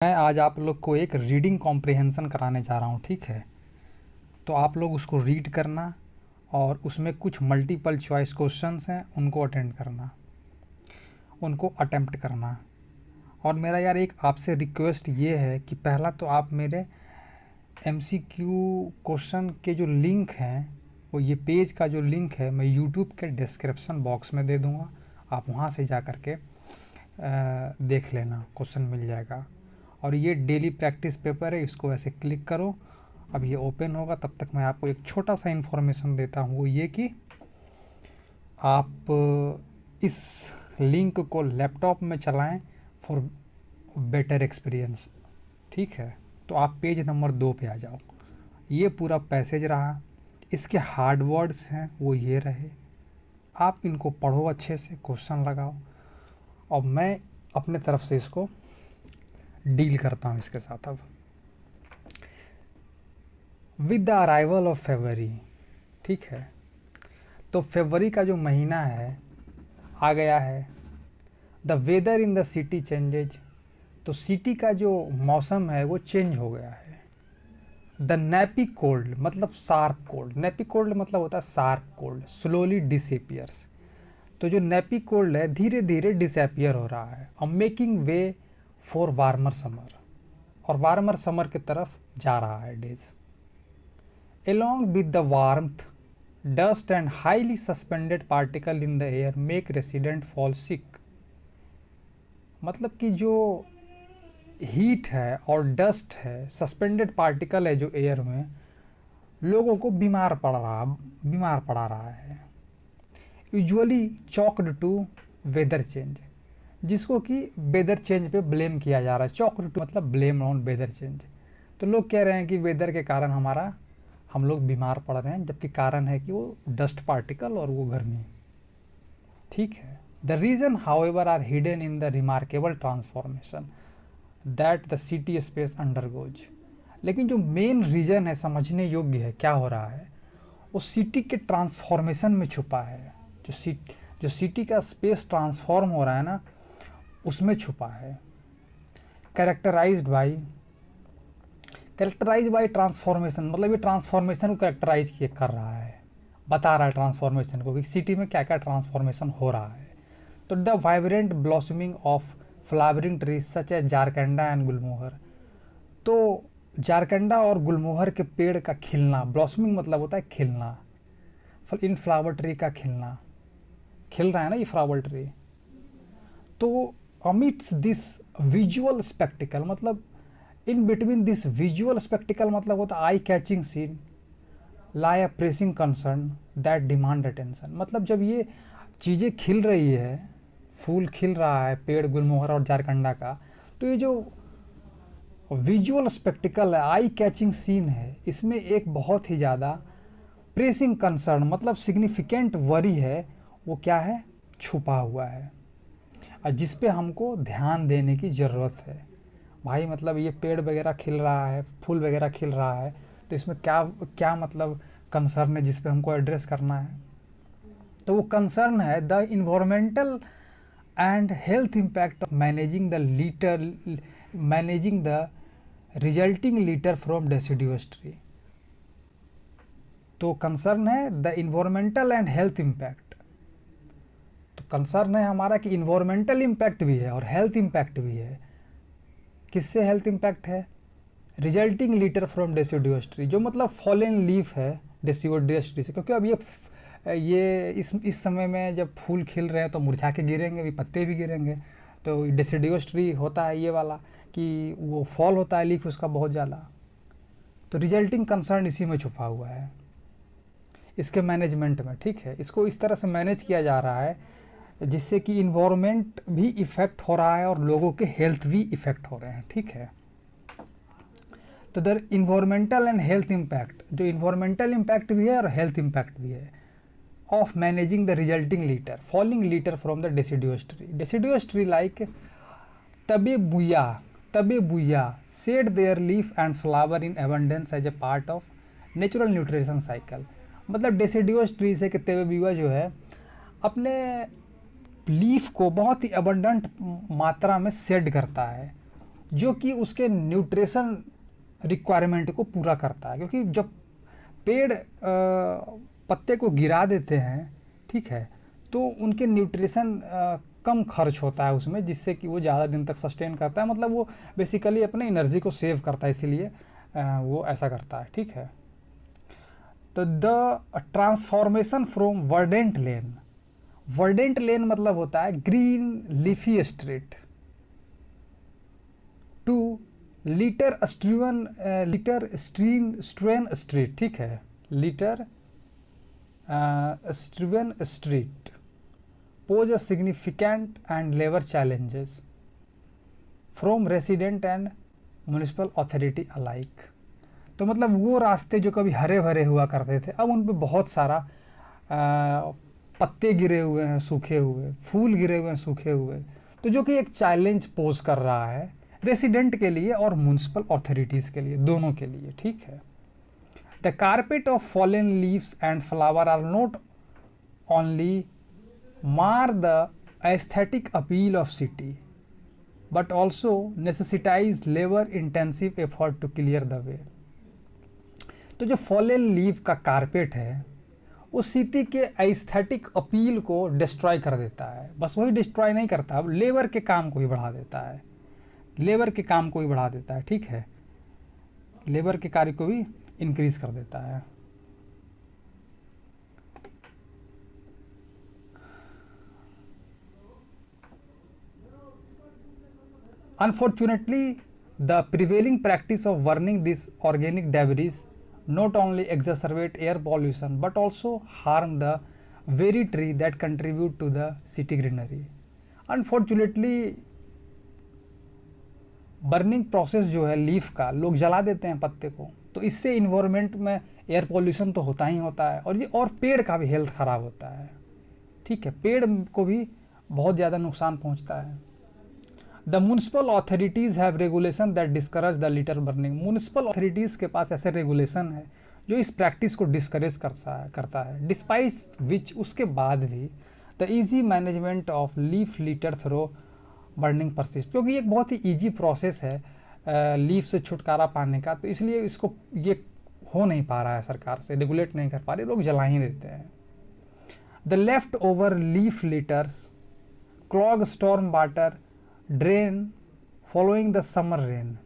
मैं आज आप लोग को एक रीडिंग कॉम्प्रिहेंशन कराने जा रहा हूँ, ठीक है। तो आप लोग उसको रीड करना और उसमें कुछ मल्टीपल चॉइस क्वेश्चंस हैं, उनको अटेंड करना, उनको अटेम्प्ट करना। और मेरा यार एक आपसे रिक्वेस्ट ये है कि पहला तो आप मेरे MCQ क्वेश्चन के जो लिंक हैं, वो ये पेज का जो लिंक है मैं यूट्यूब के डिस्क्रिप्शन बॉक्स में दे दूँगा, आप वहाँ से जा कर के देख लेना, क्वेश्चन मिल जाएगा। और ये डेली प्रैक्टिस पेपर है, इसको ऐसे क्लिक करो। अब ये ओपन होगा, तब तक मैं आपको एक छोटा सा इन्फॉर्मेशन देता हूँ, वो ये कि आप इस लिंक को लैपटॉप में चलाएं फॉर बेटर एक्सपीरियंस, ठीक है। तो आप पेज नंबर 2 पे आ जाओ। ये पूरा पैसेज रहा, इसके हार्ड वर्ड्स हैं वो ये रहे, आप इनको पढ़ो अच्छे से, क्वेश्चन लगाओ और मैं अपने तरफ से इसको डील करता हूँ इसके साथ। अब with the arrival of February, ठीक है, तो फेब्रुअरी का जो महीना है आ गया है। The weather in the city changes, तो सिटी का जो मौसम है वो चेंज हो गया है। द नेपी कोल्ड मतलब शार्प कोल्ड, नेपी कोल्ड मतलब होता है शार्प कोल्ड, स्लोली डिसअपियर्स। तो जो नेपी कोल्ड है धीरे धीरे डिसअपियर हो रहा है। अब making way for warmer summer, और वार्मर समर की तरफ जा रहा है days. Along with the warmth, dust and highly suspended particle in the air make resident fall sick। मतलब कि जो हीट है और डस्ट है, सस्पेंडेड पार्टिकल है जो एयर में, लोगों को बीमार पड़ा रहा है। Usually chalked to weather change, जिसको कि वेदर चेंज पे ब्लेम किया जा रहा है। चॉक्ड टू मतलब ब्लेम ऑन वेदर चेंज। तो लोग कह रहे हैं कि वेदर के कारण हम लोग बीमार पड़ रहे हैं, जबकि कारण है कि वो डस्ट पार्टिकल और वो गर्मी, ठीक है। The reason however are hidden in the remarkable transformation that the city space undergoes. लेकिन जो मेन रीजन है, समझने योग्य है क्या हो रहा है, वो सिटी के ट्रांसफॉर्मेशन में छुपा है। जो सिटी का स्पेस ट्रांसफॉर्म हो रहा है ना, उसमें छुपा है। कैरेक्टराइज्ड बाई ट्रांसफॉर्मेशन, मतलब ये ट्रांसफॉर्मेशन को कैरेक्टराइज कर रहा है, बता रहा है ट्रांसफॉर्मेशन को कि सिटी में क्या क्या ट्रांसफॉर्मेशन हो रहा है। तो the vibrant blossoming of flowering trees such as jacaranda and gulmohar, तो जारकंडा और गुलमोहर के पेड़ का खिलना, ब्लॉसमिंग मतलब होता है खिलना, इन फ्लावर ट्री का खिलना, खिल रहा है ना ये फ्लावर ट्री। तो अमिट्स दिस विजुअल स्पेक्टिकल, मतलब in between this visual spectacle मतलब होता है eye catching scene lie a pressing concern that demand attention. मतलब जब ये चीज़ें खिल रही है, फूल खिल रहा है, पेड़ गुलमोहर और जारकंडा का, तो ये जो विजुअल स्पेक्टिकल है, आई कैचिंग सीन है, इसमें एक बहुत ही ज़्यादा प्रेसिंग कंसर्न मतलब सिग्निफिकेंट वरी है, वो क्या है, छुपा हुआ है, और जिस पे हमको ध्यान देने की ज़रूरत है। भाई मतलब ये पेड़ वगैरह खिल रहा है, फूल वगैरह खिल रहा है, तो इसमें क्या क्या मतलब कंसर्न है जिस पे हमको एड्रेस करना है। तो वो कंसर्न है the environmental and health impact of managing the resulting litre from deciduous tree. तो कंसर्न है the environmental and health impact. तो कंसर्न है हमारा कि इन्वायरमेंटल इम्पैक्ट भी है और हेल्थ इम्पैक्ट भी है। किससे हेल्थ इम्पैक्ट है, resulting litre from deciduous tree, जो मतलब फॉलन लीफ है डेसिडुअस ट्री से। क्योंकि अब ये इस समय में जब फूल खिल रहे हैं तो मुरझा के गिरेंगे भी, पत्ते भी गिरेंगे। तो डेसिडुअस ट्री होता है ये वाला कि वो फॉल होता है लीफ उसका बहुत ज़्यादा। तो रिजल्टिंग कंसर्न इसी में छुपा हुआ है, इसके मैनेजमेंट में, ठीक है। इसको इस तरह से मैनेज किया जा रहा है जिससे कि इन्वायरमेंट भी इफ़ेक्ट हो रहा है और लोगों के हेल्थ भी इफ़ेक्ट हो रहे हैं, ठीक है। तो the environmental and health impact, जो इन्वायरमेंटल इम्पैक्ट भी है और हेल्थ इम्पैक्ट भी है of managing the resulting litter falling litter from the deciduous tree like Tabebuia shed their leaf and flower in abundance as a part of natural nutrition cycle. मतलब deciduous tree से कि तबे बुया जो है अपने leaf को बहुत ही abundant मात्रा में शेड करता है जो कि उसके न्यूट्रिशन रिक्वायरमेंट को पूरा करता है, क्योंकि जब पेड़ पत्ते को गिरा देते हैं, ठीक है, तो उनके न्यूट्रिशन कम खर्च होता है उसमें, जिससे कि वो ज़्यादा दिन तक सस्टेन करता है, मतलब वो बेसिकली अपने एनर्जी को सेव करता है, इसीलिए वो ऐसा करता है, ठीक है। तो the transformation from verdant lane मतलब होता है green leafy street to litter strewn street, ठीक है, litter strewn street pose a significant and labor challenges from resident and municipal authority alike। तो मतलब वो रास्ते जो कभी हरे भरे हुआ करते थे, अब उन पे बहुत सारा पत्ते गिरे हुए हैं, सूखे हुए, फूल गिरे हुए हैं, सूखे हुए, तो जो कि एक चैलेंज पोज कर रहा है रेसिडेंट के लिए और म्यूनिसिपल अथॉरिटीज़ के लिए, दोनों के लिए, ठीक है। The carpet of fallen leaves and flower are not only mar the aesthetic appeal of city but also necessitize labor intensive effort to clear the way। तो जो फॉलन लीफ का कारपेट है वो सिटी के एस्थेटिक अपील को destroy कर देता है। बस वही डिस्ट्रॉय नहीं करता, अब लेबर के काम को भी बढ़ा देता है, लेबर के काम को भी बढ़ा देता है, ठीक है, लेबर के कार्य को भी इंक्रीज कर देता है। Unfortunately, the prevailing practice of burning these organic debris not only exacerbate air pollution but also harm the very tree that contribute to the city greenery। Unfortunately, burning process जो है leaf का, लोग जला देते हैं पत्ते को, तो इससे इन्वायरमेंट में एयर पोल्यूशन तो होता ही होता है, और पेड़ का भी हेल्थ ख़राब होता है, ठीक है, पेड़ को भी बहुत ज़्यादा नुकसान पहुंचता है। The municipal authorities have regulation that discourage the litre burning. Municipal authorities के पास ऐसे रेगुलेशन है जो इस प्रैक्टिस को डिस्करेज करता है। डिस्पाइट विच, उसके बाद भी the easy management of leaf litter through burning persist, क्योंकि एक बहुत ही ईजी प्रोसेस है लीफ से छुटकारा पाने का, तो इसलिए इसको ये हो नहीं पा रहा है, सरकार से रेगुलेट नहीं कर पा रही, लोग जला ही देते हैं। The leftover leaf litters clog storm water drain following the summer rain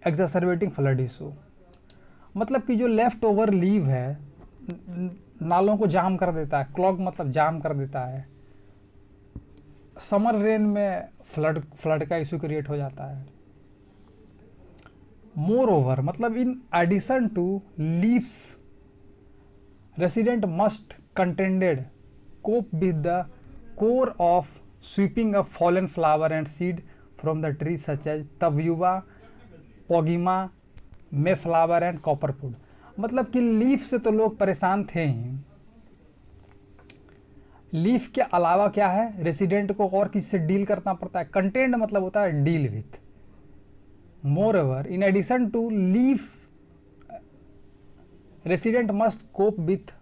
exacerbating flood issue. मतलब कि जो लेफ्ट ओवर लीव है नालों को जाम कर देता है, क्लॉग मतलब जाम कर देता है, समर रेन में फ्लड का इशू क्रिएट हो जाता है। मोर ओवर मतलब in addition to leaves resident must contended cope with the chore of sweeping up fallen flower and seed from the trees such as tavuba, pogima, mayflower and copperwood। मतलब कि leaf से तो लोग परेशान थे ही, leaf के अलावा क्या है, रेसिडेंट को और किससे डील करना पड़ता है, कंटेंट मतलब होता है deal with. Moreover in addition to leaf resident must cope with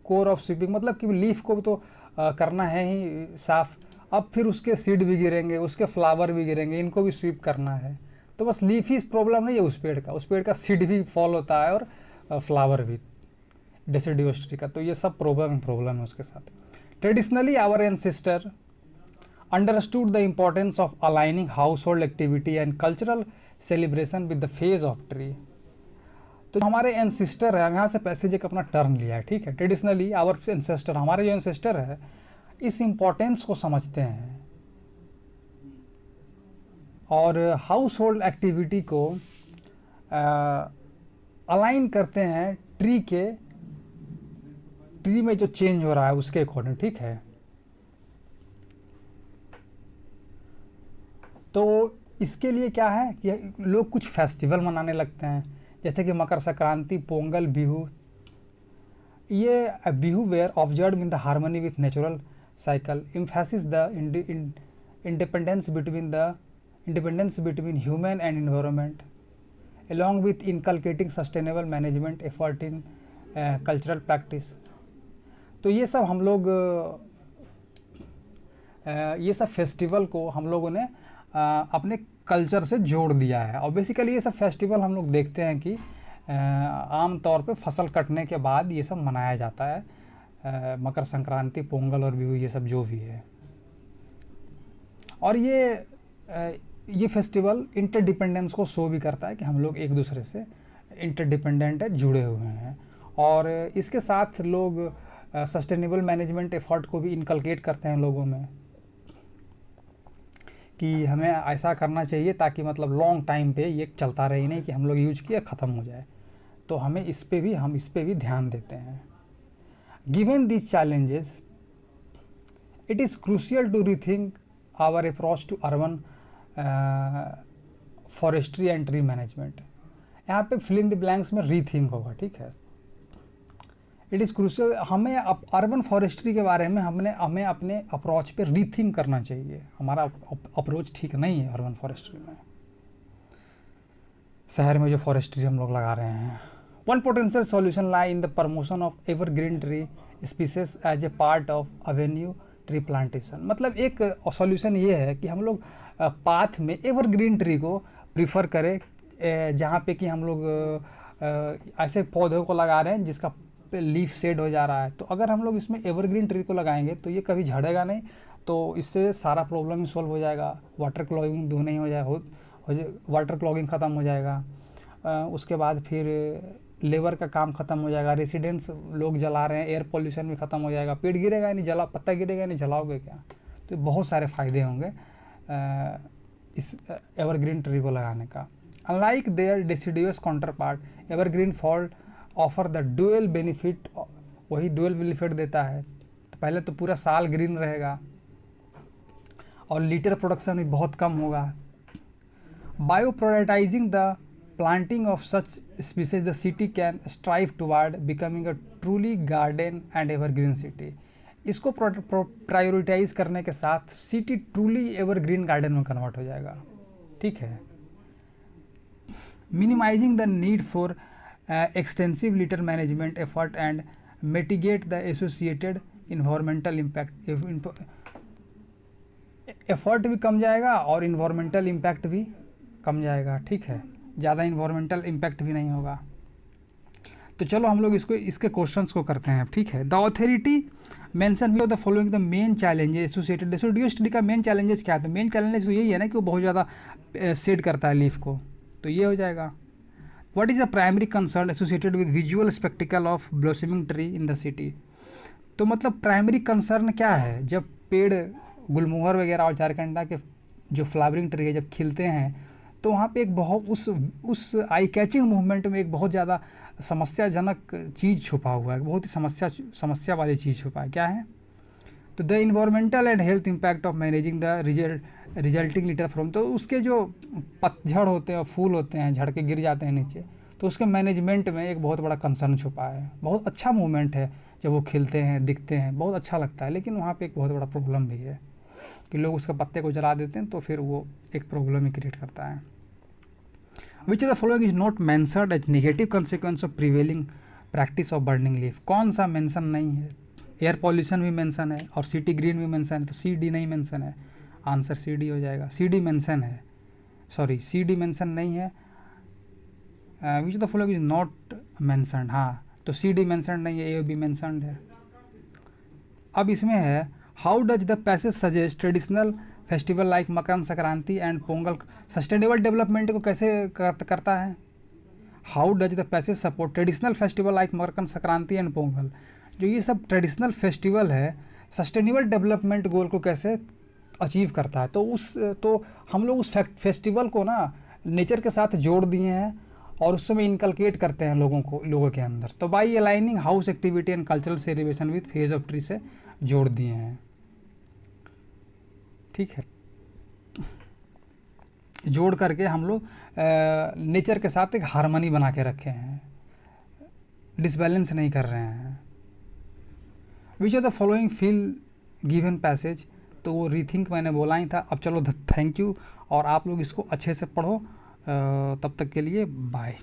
chore of sweeping, मतलब कि लीफ को तो करना है ही साफ, अब फिर उसके सीड भी गिरेंगे, उसके फ्लावर भी गिरेंगे, इनको भी स्वीप करना है। तो बस लीफ ही प्रॉब्लम नहीं है उस पेड़ का सीड भी फॉल होता है और फ्लावर भी, डेसिडियोसिटी का, तो ये सब प्रॉब्लम है उसके साथ। Traditionally our ancestor understood the importance of aligning household activity and cultural celebration with the phase of tree. तो हमारे एंसेस्टर है, यहाँ से पैसेज एक अपना टर्न लिया है, ठीक है, ट्रेडिशनली आवर एंसेस्टर, हमारे जो एंसेस्टर है इस इम्पोर्टेंस को समझते हैं और हाउस होल्ड एक्टिविटी को अलाइन करते हैं ट्री में जो चेंज हो रहा है उसके अकॉर्डिंग, ठीक है। तो इसके लिए क्या है कि लोग कुछ फेस्टिवल मनाने लगते हैं, जैसे कि मकर संक्रांति, पोंगल, बिहू। ये Bihu were observe in the harmony with natural cycle emphasizes the independence between human and environment along with inculcating sustainable management effort in cultural practice। तो ये सब हम लोग ये सब फेस्टिवल को हम लोगों ने अपने कल्चर से जोड़ दिया है। और बेसिकली ये सब फेस्टिवल हम लोग देखते हैं कि आम तौर पे फसल कटने के बाद ये सब मनाया जाता है, मकर संक्रांति, पोंगल और बिहू, ये सब जो भी है। और ये फेस्टिवल इंटरडिपेंडेंस को शो भी करता है कि हम लोग एक दूसरे से इंटरडिपेंडेंट है, जुड़े हुए हैं। और इसके साथ लोग सस्टेनेबल मैनेजमेंट एफर्ट को भी इनकलकेट करते हैं लोगों में कि हमें ऐसा करना चाहिए ताकि मतलब लॉन्ग टाइम पे ये चलता रहे, नहीं कि हम लोग यूज किया ख़त्म हो जाए। तो हम इस पे भी ध्यान देते हैं। Given these challenges, it is crucial to rethink our approach to urban forestry and tree management. यहाँ पे फिल इन द ब्लैंक्स में रीथिंक होगा, ठीक है। इट इज़ क्रूशियल, हमें अर्बन फॉरेस्ट्री के बारे में हमें अपने अप्रोच पे रीथिंक करना चाहिए। हमारा अप्रोच ठीक नहीं है अर्बन फॉरेस्ट्री में, शहर में जो फॉरेस्ट्री हम लोग लगा रहे हैं। One potential solution lie in the promotion of evergreen tree species as a part of avenue tree plantation. मतलब एक सॉल्यूशन ये है कि हम लोग पाथ में एवरग्रीन ट्री को प्रीफर करें, जहाँ पे कि हम लोग ऐसे पौधों को लगा रहे हैं जिसका लीफ शेड हो जा रहा है। तो अगर हम लोग इसमें एवरग्रीन ट्री को लगाएंगे तो ये कभी झड़ेगा नहीं, तो इससे सारा प्रॉब्लम ही सॉल्व हो जाएगा। वाटर क्लॉगिंग दूर नहीं हो जाए, वाटर क्लॉगिंग ख़त्म हो जाएगा। उसके बाद फिर लेबर का काम ख़त्म हो जाएगा। रेसिडेंट्स लोग जला रहे हैं, एयर पोल्यूशन भी ख़त्म हो जाएगा। पेड़ गिरेगा नहीं, पत्ता गिरेगा नहीं, जलाओगे क्या? तो बहुत सारे फ़ायदे होंगे इस एवरग्रीन ट्री को लगाने का। Unlike their deciduous counterpart, evergreen fall offer the dual benefit, वही डुअल बेनिफिट देता है। तो पहले तो पूरा साल ग्रीन रहेगा और लीटर प्रोडक्शन भी बहुत कम होगा। Bio prioritising the planting of such species, the city can strive toward becoming a truly garden and evergreen city। इसको प्रायोरिटाइज करने के साथ सिटी ट्रूली एवरग्रीन गार्डन में कन्वर्ट हो जाएगा, ठीक है। Minimising the need for extensive litter management effort and mitigate the associated environmental impact. Effort भी कम जाएगा और इन्वायरमेंटल इम्पैक्ट भी कम जाएगा, ठीक है। ज़्यादा इन्वायरमेंटल इम्पैक्ट भी नहीं होगा। तो चलो हम लोग इसके क्वेश्चंस को करते हैं, ठीक है। The authority mention the following the main challenges associated. Deciduous tree का मेन चैलेंजेस क्या है? तो मेन चैलेंजेस तो यही है ना कि वो बहुत ज़्यादा शेड करता है लीफ को, तो ये हो जाएगा। What is the primary concern associated with visual spectacle of blossoming tree in the city. तो मतलब प्राइमरी कंसर्न क्या है? जब पेड़ गुलमोहर वगैरह और जारकंडा के जो फ्लावरिंग ट्री है जब खिलते हैं तो वहाँ पे एक बहुत उस आई कैचिंग मूवमेंट में एक बहुत ज़्यादा समस्याजनक चीज़ छुपा हुआ है, बहुत ही समस्या वाली चीज़ छुपा है। क्या है? तो the environmental and health impact of managing the resulting litre from. तो उसके जो पतझड़ होते हैं, फूल होते हैं, झड़ के गिर जाते हैं नीचे, तो उसके मैनेजमेंट में एक बहुत बड़ा कंसर्न छुपा है। बहुत अच्छा मूवमेंट है जब वो खिलते हैं, दिखते हैं, बहुत अच्छा लगता है, लेकिन वहाँ पे एक बहुत बड़ा प्रॉब्लम भी है कि लोग उसके पत्ते को जला देते हैं, तो फिर वो एक प्रॉब्लम ही क्रिएट करता है। Which of the following is not mentioned as negative consequence of prevailing practice of burning leaf? कौन सा मेंशन नहीं है? एयर पॉल्यूशन भी मेंशन है और सिटी ग्रीन भी मेंशन है, तो सी डी नहीं मेंशन है। आंसर सी डी हो जाएगा। सी डी मेंशन है, सॉरी सी डी मेंशन नहीं है। Which of the following is not mentioned, हाँ तो सी डी मेंशन नहीं है, ए बी मेंशनड है। अब इसमें है how does the passage suggest traditional festival like Makar Sankranti and Pongal sustainable development को कैसे करता है? How does the passage support traditional festival like Makar Sankranti and Pongal. जो ये सब ट्रेडिशनल फेस्टिवल है सस्टेनेबल डेवलपमेंट गोल को कैसे अचीव करता है? तो हम लोग उस फेस्टिवल को ना नेचर के साथ जोड़ दिए हैं और उस समय इनकलकेट करते हैं लोगों के अंदर। तो by aligning house activity and cultural celebration with phase of tree से जोड़ दिए हैं, ठीक है। जोड़ करके हम लोग नेचर के साथ एक हार्मनी बना के रखे हैं, डिसबैलेंस नहीं कर रहे हैं। Which of the following feel given passage, तो वो रीथिंक मैंने बोला ही था। अब चलो थैंक यू, और आप लोग इसको अच्छे से पढ़ो। तब तक के लिए बाय।